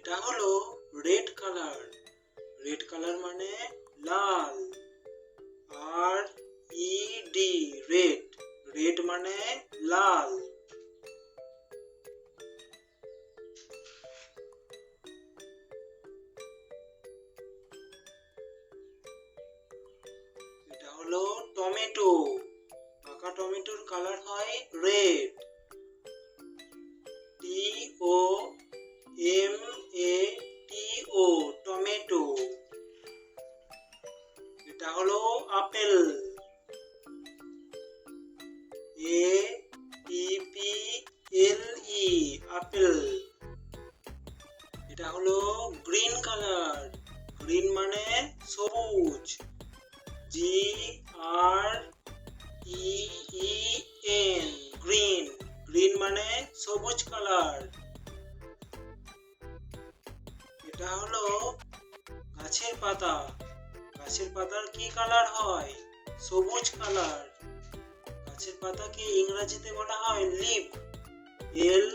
এটা হলো red colour. Red colour মানে লাল। আর ই ডি রেড। রেড মানে লাল। এটা হলো টমেটো। পাকা টমেটোর কালার হয় red. T O M A T O tomato. এটা হলো apple. A P P L E apple. এটা হলো গ্রিন কালার। গ্রিন মানে সবুজ। জি আর ই ই এন গ্রিন। গ্রিন মানে সবুজ কালার। এটা হলো গাছের পাতা। গাছের পাতার কি কালার হয়? সবুজ কালার। গাছের পাতাকে ইংরেজিতে বলা হয় leaf. L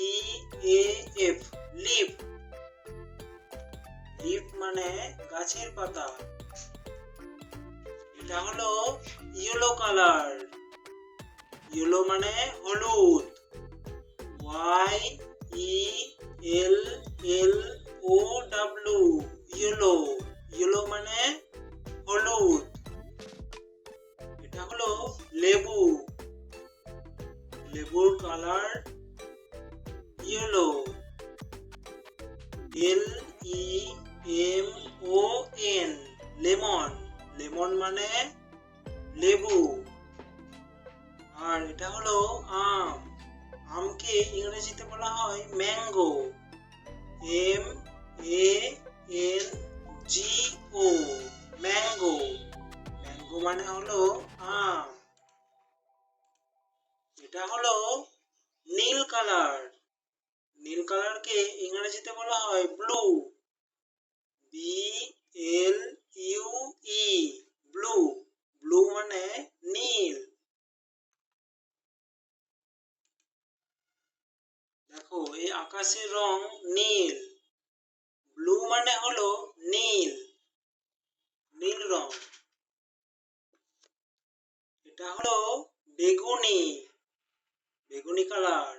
E A F leaf. Leaf মানে গাছের পাতা। এটা হলো ইয়েলো কালার। ইয়েলো মানে হলুদ। Y E L L O W yellow. Yellow মানে হলুদ। এটা হলো লেবু। লেবুর colour yellow. L E M O N lemon. Lemon মানে লেবু। আর এটা হলো আম। আমকে ইংরেজিতে বলা হয় mango. M A N G O mango. Mango মানে হলো আম। এটা হলো নীল কালার। নীল কালারকে ইংরেজিতে বলা হয় blue. B L U E blue. Blue মানে নীল। দেখো এই আকাশের রং নীল। ব্লু মানে হলো নীল। নীল রং। এটা হলো বেগুনি। বেগুনি কালার।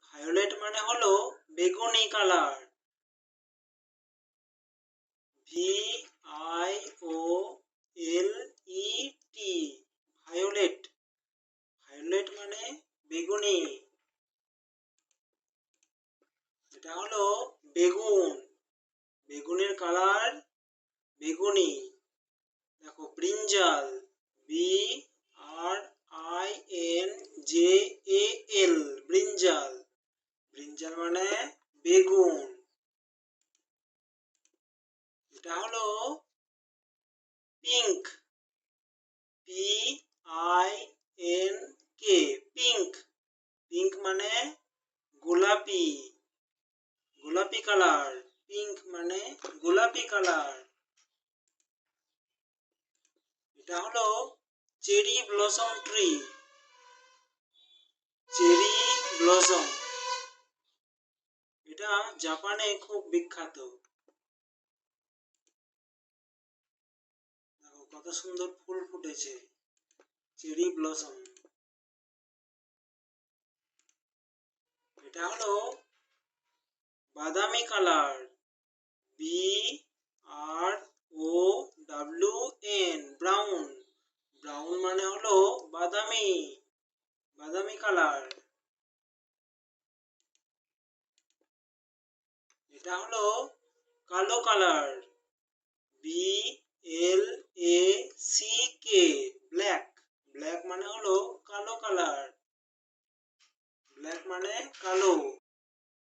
ভায়োলেট মানে হলো বেগুনি colour. V I O L E T violet. Violet মানে বেগুনি। এটা হলো বেগুন। বেগুনের কালার বেগুনি। দেখো brinjal. B R I N J A L brinjal. Brinjal মানে বেগুন। এটা হলো pink. P I N K pink. Pink মানে গোলাপি। গোলাপি কালার। পিঙ্ক মানে গোলাপি কালার। এটা হলো cherry blossom tree. Cherry blossom. এটা জাপানে খুব বিখ্যাত। দেখো কত সুন্দর ফুল ফুটেছে। Cherry blossom. এটা হলো বাদামি colour. B R O W N brown. Brown মানে হলো বাদামি। বাদামি কালার। এটা হলো কালো colour. B L A C K